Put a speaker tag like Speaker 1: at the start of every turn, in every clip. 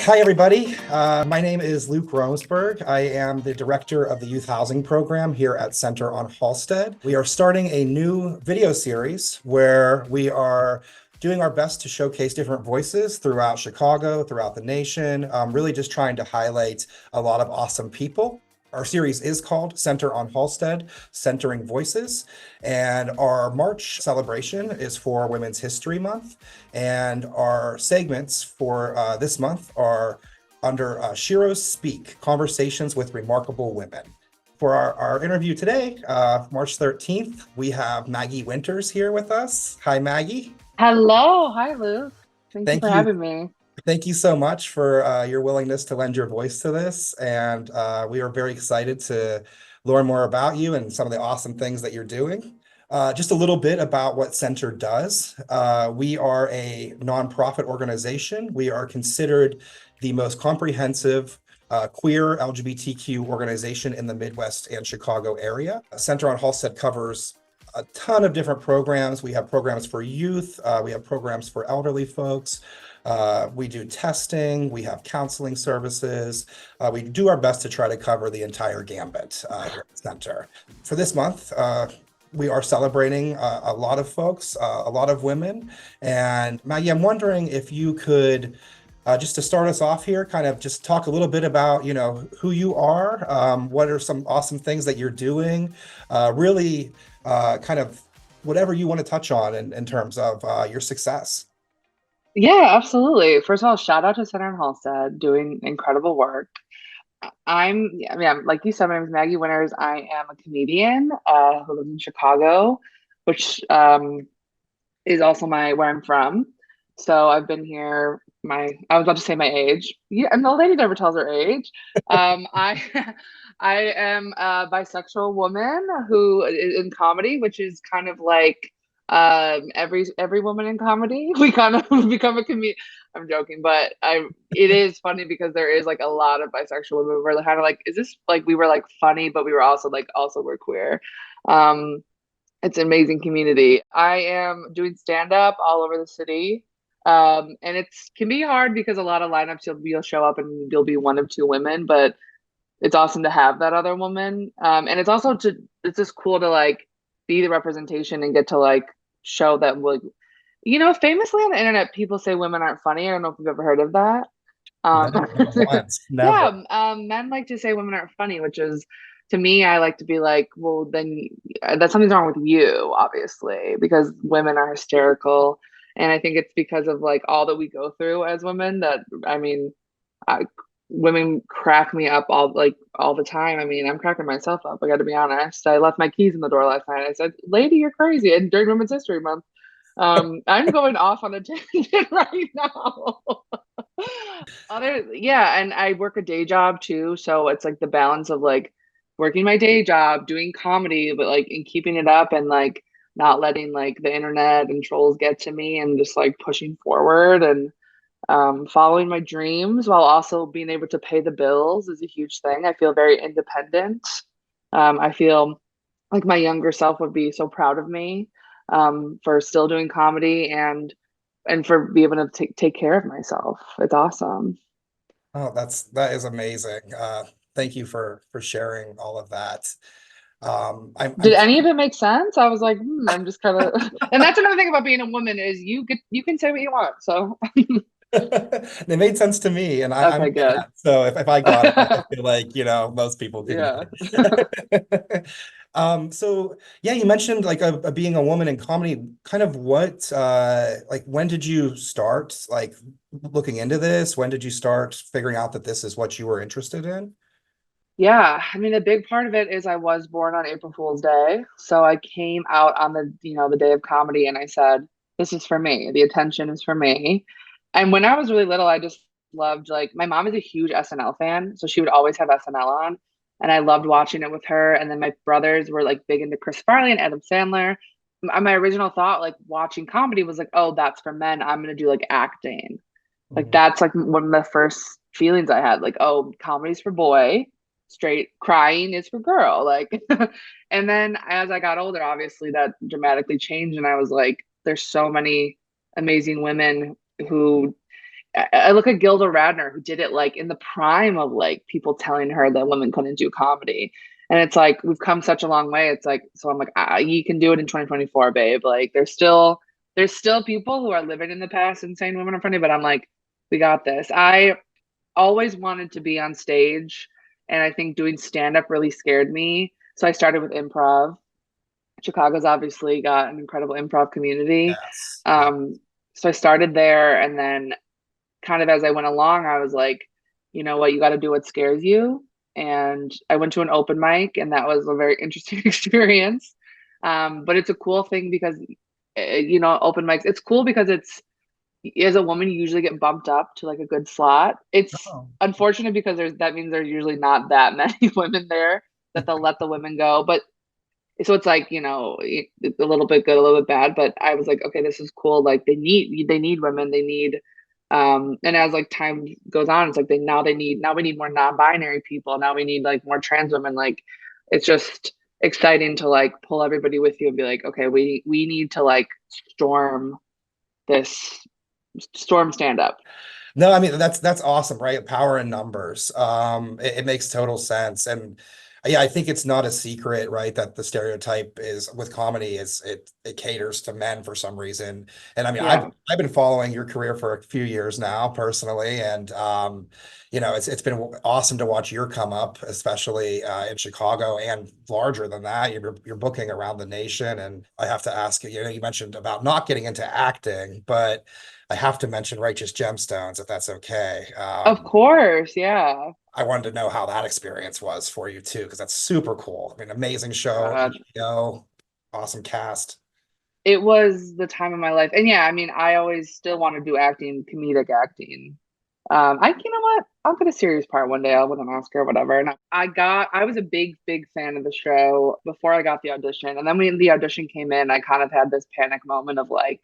Speaker 1: Hi, everybody. My name is Luke Romsberg. I am the director of the Youth Housing Program here at Center on Halsted. We are starting a new video series where we are doing our best to showcase different voices throughout Chicago, throughout the nation, really just trying to highlight a lot of awesome people. Our series is called Center on Halsted, Centering Voices, and our March celebration is for Women's History Month, and our segments for this month are under Sheros Speak, Conversations with Remarkable Women. For our interview today, March 13th, we have Maggie Winters here with us. Hi, Maggie.
Speaker 2: Hello. Hi, Luke. Thank you
Speaker 1: Thank
Speaker 2: for
Speaker 1: you.
Speaker 2: having me.
Speaker 1: Thank you so much for your willingness to lend your voice to this. And we are very excited to learn more about you and some of the awesome things that you're doing. Just a little bit about what Center does. We are a nonprofit organization. We are considered the most comprehensive queer LGBTQ organization in the Midwest and Chicago area. Center on Halsted covers a ton of different programs. We have programs for youth. We have programs for elderly folks. We do testing, we have counseling services. We do our best to try to cover the entire gambit here at the center. For this month, we are celebrating a lot of folks, a lot of women. And Maggie, I'm wondering if you could, just to start us off here, kind of just talk a little bit about, who you are, what are some awesome things that you're doing, really kind of whatever you want to touch on in terms of your success.
Speaker 2: Yeah, absolutely. First of all, shout out to Center and Halstead doing incredible work. Like you said, my name is Maggie Winters. I am a comedian who lives in Chicago, which is also where I'm from. So I've been here. I was about to say my age. Yeah, and the lady never tells her age. I I am a bisexual woman who is in comedy, which is kind of like every woman in comedy. We kind of become a comedian. I'm joking, but it is funny because there is like a lot of bisexual women. We're kind of like, is this like we were like funny, but we were also like we're queer. Um, it's an amazing community. I am doing stand up all over the city. And it's can be hard because a lot of lineups you'll show up and you'll be one of two women, but it's awesome to have that other woman. And it's just cool to like be the representation and get to like show that like famously on the internet people say women aren't funny. I don't know if you've ever heard of that. Um,
Speaker 1: Never once, never.
Speaker 2: yeah, men like to say women aren't funny, which is to me, I like to be like, well, then that's something's wrong with you, obviously, because women are hysterical. And I think it's because of like all that we go through as women that, I mean, I, women crack me up all the time. I mean, I'm cracking myself up. I got to be honest. I left my keys in the door last night. I said, "Lady, you're crazy." And during Women's History Month, I'm going off on a tangent right now. Yeah, and I work a day job too, so it's like the balance of like working my day job, doing comedy, but like and keeping it up and like not letting like the internet and trolls get to me and just like pushing forward and following my dreams while also being able to pay the bills is a huge thing. I feel very independent. I feel like my younger self would be so proud of me for still doing comedy and for being able to take care of myself. It's awesome.
Speaker 1: Oh, that is amazing. Thank you for sharing all of that. I'm
Speaker 2: Did any of it make sense? I was like, I'm just kind of, and that's another thing about being a woman is you can say what you want. So
Speaker 1: they made sense to me, and I'm a
Speaker 2: okay, good.
Speaker 1: man. So if I got it, I feel like most people can
Speaker 2: Yeah.
Speaker 1: get it. So yeah, you mentioned like being a woman in comedy. Kind of what like when did you start like looking into this? When did you start figuring out that this is what you were interested in?
Speaker 2: Yeah, I mean, a big part of it is I was born on April Fool's Day. So I came out on the day of comedy and I said, this is for me. The attention is for me. And when I was really little, I just loved like my mom is a huge SNL fan, so she would always have SNL on. And I loved watching it with her. And then my brothers were like big into Chris Farley and Adam Sandler. My original thought, like watching comedy, was like, oh, that's for men. I'm gonna do like acting. Like
Speaker 1: Mhm.
Speaker 2: that's like one of the first feelings I had, like, oh, comedy's for boy, straight crying is for girl. Like and then as I got older, obviously that dramatically changed and I was like, there's so many amazing women who I look at Gilda Radner, who did it like in the prime of like people telling her that women couldn't do comedy. And it's like we've come such a long way. It's like, so I'm like, you can do it in 2024, babe. Like there's still people who are living in the past and saying women are funny, but I'm like, we got this. I always wanted to be on stage, and I think doing stand up really scared me. So I started with improv. Chicago's obviously got an incredible improv community.
Speaker 1: Yes. Yeah.
Speaker 2: Um, so I started there, and then kind of as I went along, I was like, you know what, you got to do what scares you. And I went to an open mic, and that was a very interesting experience. But it's a cool thing because, open mics, it's cool because it's, as a woman, you usually get bumped up to like a good slot. It's
Speaker 1: Oh,
Speaker 2: unfortunate because that means there's usually not that many women there that they'll let the women go. But so it's like, a little bit good, a little bit bad, but I was like, okay, this is cool. Like they need women, they need and as like time goes on, it's like now we need more non-binary people. Now we need like more trans women. Like it's just exciting to like pull everybody with you and be like, okay, we need to like this storm stand up.
Speaker 1: no, I mean that's awesome, right? Power in numbers. It makes total sense. And yeah, I think it's not a secret, right, that the stereotype is with comedy is it caters to men for some reason. And I mean, I've
Speaker 2: Yeah.
Speaker 1: I've been following your career for a few years now personally, and it's been awesome to watch your come up, especially in Chicago and larger than that. You're booking around the nation, and I have to ask you, you mentioned about not getting into acting, but I have to mention Righteous Gemstones, if that's okay.
Speaker 2: Of course, yeah.
Speaker 1: I wanted to know how that experience was for you too, because that's super cool. I mean, amazing show,
Speaker 2: God.
Speaker 1: HBO, awesome cast.
Speaker 2: It was the time of my life. And yeah, I mean, I always still want to do acting, comedic acting. You know what? I'll get a serious part one day. I'll win an Oscar or whatever. And I was a big, big fan of the show before I got the audition. And then when the audition came in, I kind of had this panic moment of like,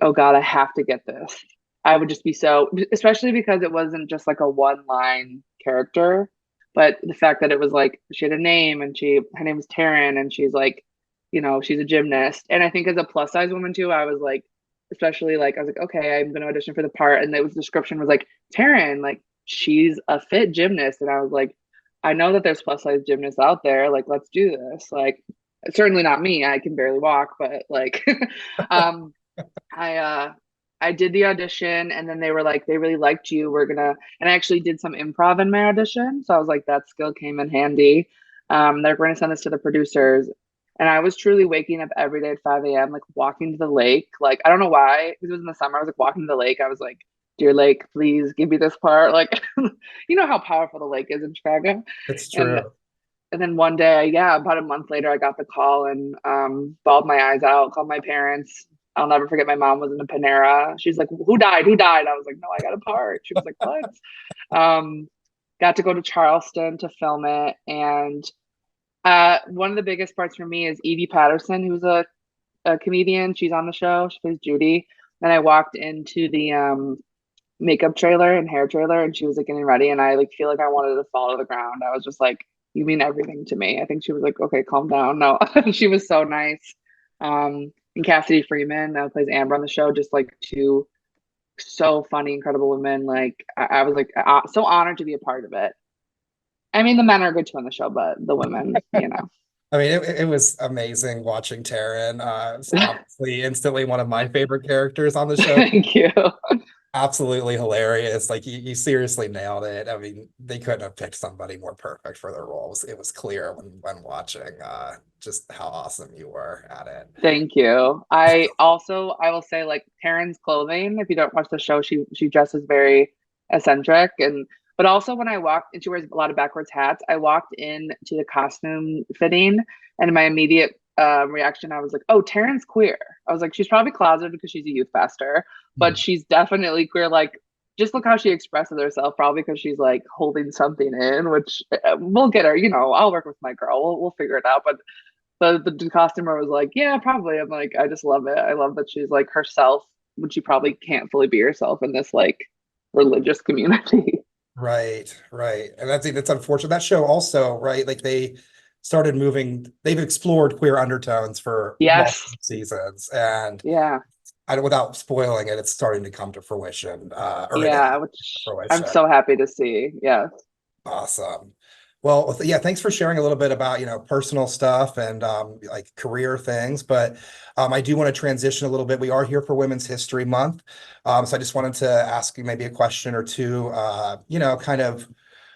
Speaker 2: oh God, I have to get this. I would just be so, especially because it wasn't just like a one line character, but the fact that it was like she had a name and her name was Taryn and she's like, she's a gymnast. And I think as a plus size woman too, I was like, especially like, I was like, okay, I'm going to audition for the part. And the description was like, Taryn, like she's a fit gymnast. And I was like, I know that there's plus size gymnasts out there. Like, let's do this. Like, certainly not me. I can barely walk, but like, um, I I did the audition and then they were like, they really liked you. And I actually did some improv in my audition. So I was like, that skill came in handy. They're going to send this to the producers. And I was truly waking up every day at 5 a.m., like walking to the lake. Like, I don't know why, because it was in the summer. I was like walking to the lake. I was like, dear lake, please give me this part. Like, you know how powerful the lake is in Chicago.
Speaker 1: It's
Speaker 2: And
Speaker 1: true.
Speaker 2: and then one day, yeah, about a month later, I got the call and bawled my eyes out, called my parents. I'll never forget my mom was in a Panera. She's like, who died? Who died? I was like, no, I got a part. She was like, what? Um, got to go to Charleston to film it. And one of the biggest parts for me is Evie Patterson, who's a comedian. She's on the show. She plays Judy. And I walked into the makeup trailer and hair trailer and she was like getting ready and I like feel like I wanted to fall to the ground. I was just like, you mean everything to me. I think she was like, okay, calm down. No, she was so nice. And Cassidy Freeman plays Amber on the show, just like two so funny, incredible women. Like I was like so honored to be a part of it. I mean, the men are good too on the show, but the women.
Speaker 1: I mean, it was amazing watching Taryn. It's obviously instantly one of my favorite characters on the show.
Speaker 2: Thank you.
Speaker 1: Absolutely hilarious. Like you seriously nailed it. I mean, they couldn't have picked somebody more perfect for their roles. It was clear when watching just how awesome you were at it.
Speaker 2: Thank you. I will say like Taryn's clothing, if you don't watch the show, she dresses very eccentric but also when I walked and she wears a lot of backwards hats, I walked in to the costume fitting and my immediate reaction, I was like, oh, Taryn's queer. I was like, she's probably closeted because she's a youth pastor, but
Speaker 1: Hmm.
Speaker 2: she's definitely queer. Like just look how she expresses herself, probably because she's like holding something in, which we'll get her, I'll work with my girl. We'll figure it out. But the costumer was like, yeah, probably. I'm like, I just love it. I love that she's like herself when she probably can't fully be herself in this like religious community.
Speaker 1: Right, right. And that's unfortunate. That show also, right? Like they've explored queer undertones for multiple
Speaker 2: Yes.
Speaker 1: seasons. And
Speaker 2: Yeah.
Speaker 1: without spoiling it, it's starting to come to fruition, or it
Speaker 2: Yeah,
Speaker 1: has
Speaker 2: which I'm
Speaker 1: fruition.
Speaker 2: so happy to see. Yes.
Speaker 1: Awesome. Well, yeah, thanks for sharing a little bit about, personal stuff and like career things. But I do want to transition a little bit. We are here for Women's History Month. So I just wanted to ask you maybe a question or two, kind of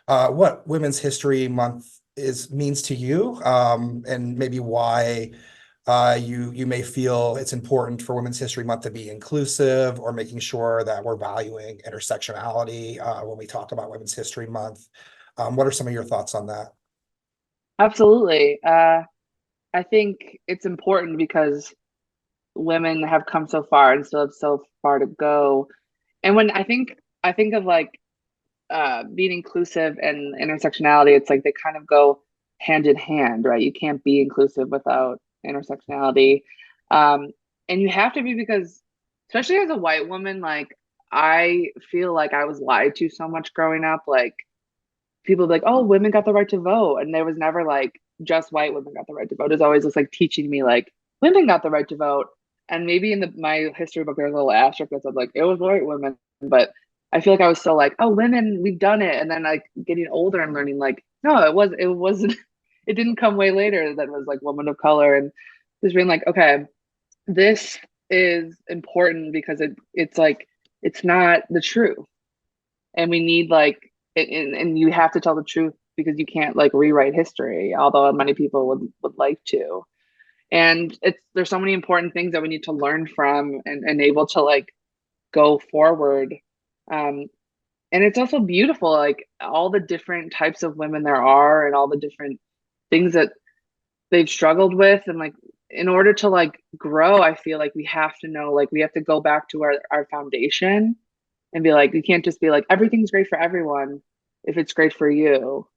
Speaker 1: what Women's History Month is means to you, and maybe why you may feel it's important for Women's History Month to be inclusive, or making sure that we're valuing intersectionality when we talk about Women's History Month. What are some of your thoughts on that?
Speaker 2: Absolutely. I think it's important because women have come so far and still have so far to go. And when I think of like being inclusive and intersectionality, it's like they kind of go hand in hand, right? You can't be inclusive without intersectionality. Um, and you have to be because, especially as a white woman, like I feel like I was lied to so much growing up. Like people be like, oh, women got the right to vote. And there was never like just white women got the right to vote. It's always just like teaching me like women got the right to vote. And maybe in my history book, there's a little asterisk that said like it was white women, but I feel like I was still like, oh, women, we've done it. And then like getting older and learning like, no, it wasn't, it didn't come way later that was like woman of color. And just being like, okay, this is important because it's like, it's not the truth. And we need like, and you have to tell the truth because you can't like rewrite history, although many people would like to. And there's so many important things that we need to learn from and able to like go forward. Um, and it's also beautiful, like all the different types of women there are and all the different things that they've struggled with. And like in order to like grow, I feel like we have to know, like we have to go back to our foundation and be like, you can't just be like, everything's great for everyone if it's great for you.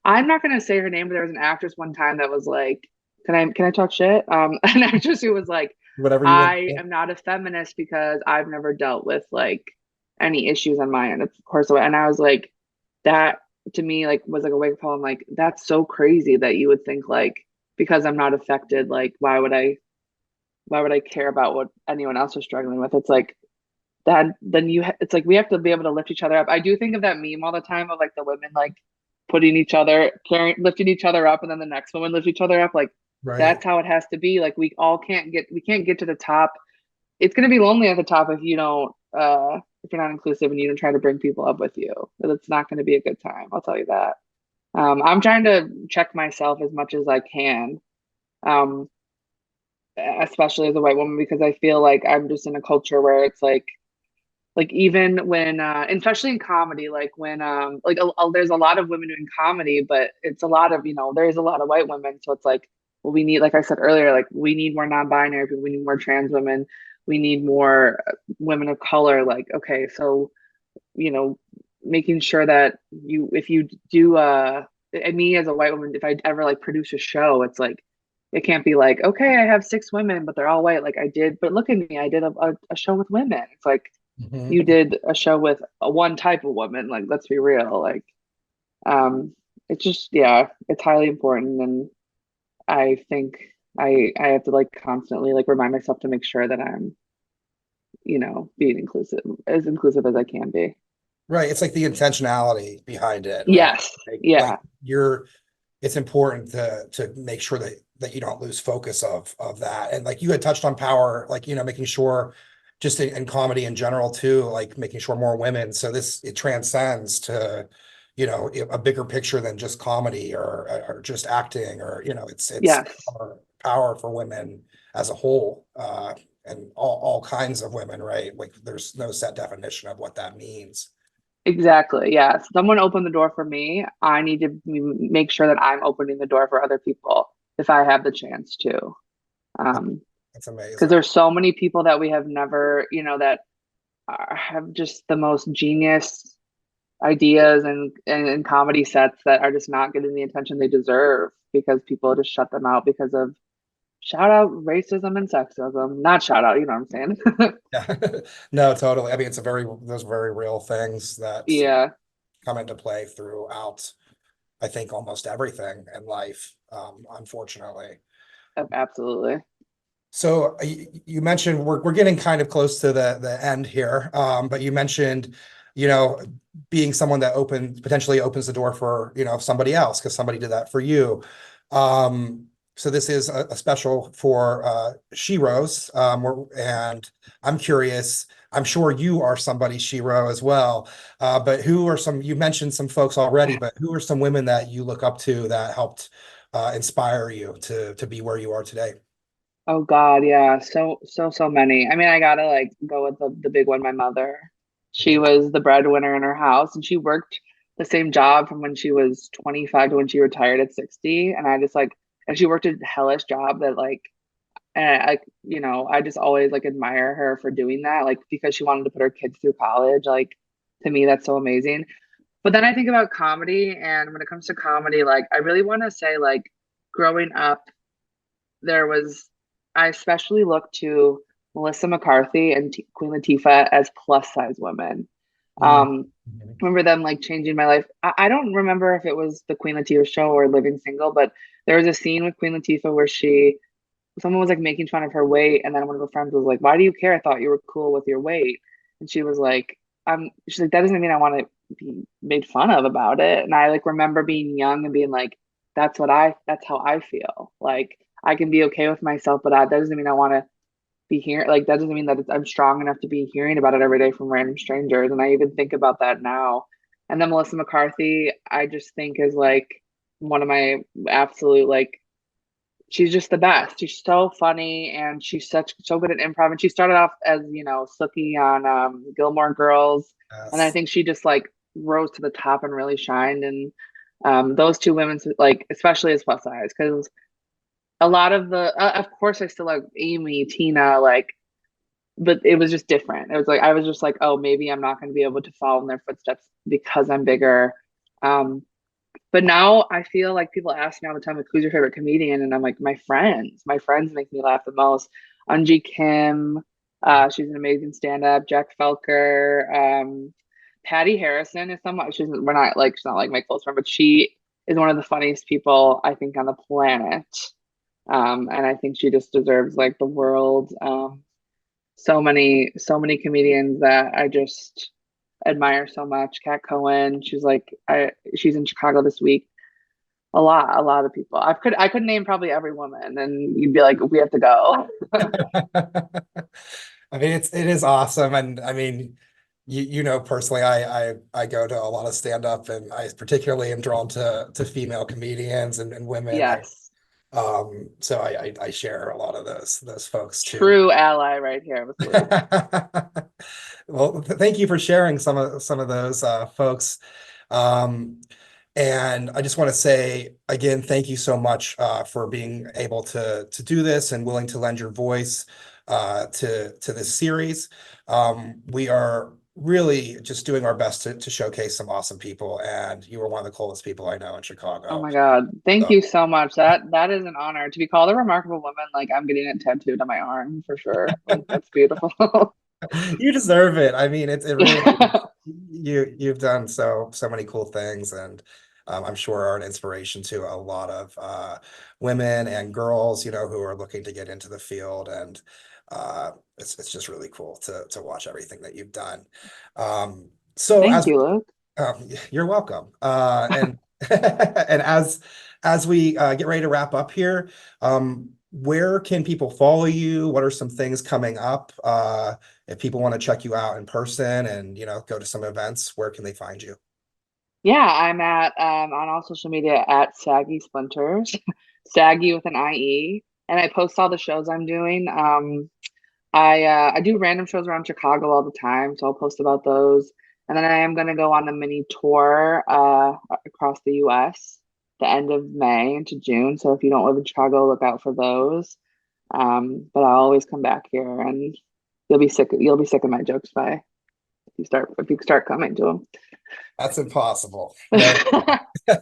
Speaker 2: I'm not gonna say her name, but there was an actress one time that was like, can I talk shit? An actress who was like,
Speaker 1: Whatever you want.
Speaker 2: I am not a feminist because I've never dealt with like any issues on my end, of course. And I was like, that to me like was like a wake up call. I'm like, that's so crazy that you would think like because I'm not affected, like why would I care about what anyone else is struggling with? It's like that then it's like we have to be able to lift each other up. I do think of that meme all the time of like the women like putting each other carrying lifting each other up and then the next woman lifts each other up. Like
Speaker 1: Right.
Speaker 2: that's how it has to be. Like we can't get to the top. It's going to be lonely at the top if you don't if you're not inclusive and you don't try to bring people up with you. It's not going to be a good time, I'll tell you that. I'm trying to check myself as much as I can, um especially as a white woman, because I feel like I'm just in a culture where it's like even when and especially in comedy, like when like there's a lot of women doing comedy, but it's a lot of, there's a lot of white women, so it's like, well, we need, like I said earlier, like we need more non-binary people, we need more trans women, we need more women of color. Like, okay, so you know making sure that if you do and me as a white woman, if I ever like produce a show, it's like it can't be like, okay, I have six women but they're all white, like I did, but look at me, I did a show with women. It's like you
Speaker 1: Mhm.
Speaker 2: did a show with a one type of woman, like let's be real. Like um it's just, yeah, it's highly important. And I think I have to like constantly like remind myself to make sure that I'm being inclusive as I can be.
Speaker 1: Right. It's like the intentionality behind it, right?
Speaker 2: Yes.
Speaker 1: Like
Speaker 2: Yeah.
Speaker 1: it's important to make sure that you don't lose focus of that. And like you had touched on power, like, making sure just in comedy in general too, like making sure more women. So it transcends to, a bigger picture than just comedy or just acting, or, it's
Speaker 2: Yes.
Speaker 1: power for women as a whole, and all kinds of women, right? Like there's no set definition of what that means.
Speaker 2: Exactly. Yeah. Someone opened the door for me. I need to make sure that I'm opening the door for other people if I have the chance to. Um,
Speaker 1: That's
Speaker 2: because
Speaker 1: amazing.
Speaker 2: there's so many people that we have never, that have just the most genius ideas and comedy sets that are just not getting the attention they deserve because people just shut them out because of shout out racism and sexism. Not shout out, you know what I'm saying?
Speaker 1: Yeah. No, totally. I mean, those very real things that
Speaker 2: Yeah,
Speaker 1: come into play throughout, I think, almost everything in life, unfortunately.
Speaker 2: absolutely.
Speaker 1: So you mentioned we're getting kind of close to the end here, but you mentioned, you know, being someone that potentially opens the door for, somebody else because somebody did that for you. So this is a special for Sheros, and I'm curious. I'm sure you are somebody Shero as well. But who are some? You mentioned some folks already, but who are some women that you look up to that helped inspire you to be where you are today?
Speaker 2: Oh God, yeah. So many. I mean, I gotta like go with the big one, my mother. She
Speaker 1: Mhm.
Speaker 2: was the breadwinner in her house and she worked the same job from when she was 25 to when she retired at 60. And I just like and she worked a hellish job that like and I just always like admire her for doing that, like because she wanted to put her kids through college. Like to me, that's so amazing. But then I think about comedy, and when it comes to comedy, like I really want to say, like growing up there was I especially look to Melissa McCarthy and Queen Latifah as plus size women.
Speaker 1: Mm.
Speaker 2: Um,
Speaker 1: Mhm.
Speaker 2: remember them like changing my life. I don't remember if it was the Queen Latifah show or Living Single, but there was a scene with Queen Latifah where someone was like making fun of her weight, and then one of her friends was like, "Why do you care? I thought you were cool with your weight." And she was like, she's like, that doesn't mean I want to be made fun of about it. And I like remember being young and being like, that's how I feel. Like I can be okay with myself, but that doesn't mean I want to be here. Like that doesn't mean that I'm strong enough to be hearing about it every day from random strangers. And I even think about that now. And then Melissa McCarthy, I just think is like one of my absolute like she's just the best. She's so funny and she's so good at improv. And she started off as, Sookie on Gilmore Girls. And I
Speaker 1: Yes.
Speaker 2: think she just like rose to the top and really shined. And those two women, like, especially as plus size, because a lot of of course, I still like Amy, Tina, like, but it was just different. It was like, I was just like, oh, maybe I'm not going to be able to follow in their footsteps because I'm bigger. Um, but now I feel like people ask me all the time, like, who's your favorite comedian? And I'm like, my friends. My friends make me laugh the most. Unji Kim, she's an amazing stand-up. Jack Felker, Patty Harrison is someone. She's not like my close friend, but she is one of the funniest people I think on the planet. And I think she just deserves like the world. So many comedians that I just admire so much. Kat Cohen, she's in Chicago this week. A lot of people. I could name probably every woman, and you'd be like, we have to go.
Speaker 1: I mean, it is awesome, and I mean, personally, I go to a lot of stand up, and I particularly am drawn to female comedians and women, and
Speaker 2: Yes,
Speaker 1: so I share a lot of those folks too.
Speaker 2: true ally right here with Luke.
Speaker 1: Well, thank you for sharing some of those folks. Um, and I just want to say again, thank you so much for being able to do this and willing to lend your voice to this series. We are really just doing our best to showcase some awesome people, and you are one of the coolest people I know in
Speaker 2: Oh
Speaker 1: Chicago.
Speaker 2: my God, thank
Speaker 1: So
Speaker 2: you so much. That is an honor to be called a remarkable woman. Like I'm getting it tattooed on my arm for sure. Like that's beautiful.
Speaker 1: you deserve it. I mean, it really
Speaker 2: Yeah.
Speaker 1: you've done so many cool things, and I'm sure are an inspiration to a lot of women and girls, who are looking to get into the field, and it's just really cool to watch everything that you've done. So
Speaker 2: Thank
Speaker 1: as
Speaker 2: you, Luke.
Speaker 1: you're welcome, and and as we get ready to wrap up here, where can people follow you? What are some things coming up? If people want to check you out in person and go to some events, where can they find you?
Speaker 2: Yeah, I'm at on all social media at Saggy Splinters, Saggy with an IE, and I post all the shows I'm doing. I do random shows around Chicago all the time, so I'll post about those. And then I am going to go on a mini tour across the US the end of May into June. So if you don't live in Chicago, look out for those. But I'll always come back here, and you'll be sick of my jokes by if you start coming to
Speaker 1: That's impossible. No.
Speaker 2: them.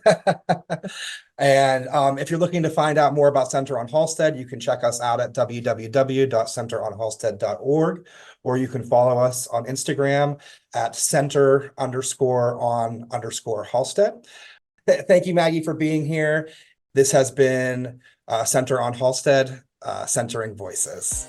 Speaker 1: And if you're looking to find out more about Center on Halsted, you can check us out at www.centeronhalsted.org, or you can follow us on Instagram at center_on_Halsted. Thank you, Maggie, for being here. This has been Center on Halsted. centering voices.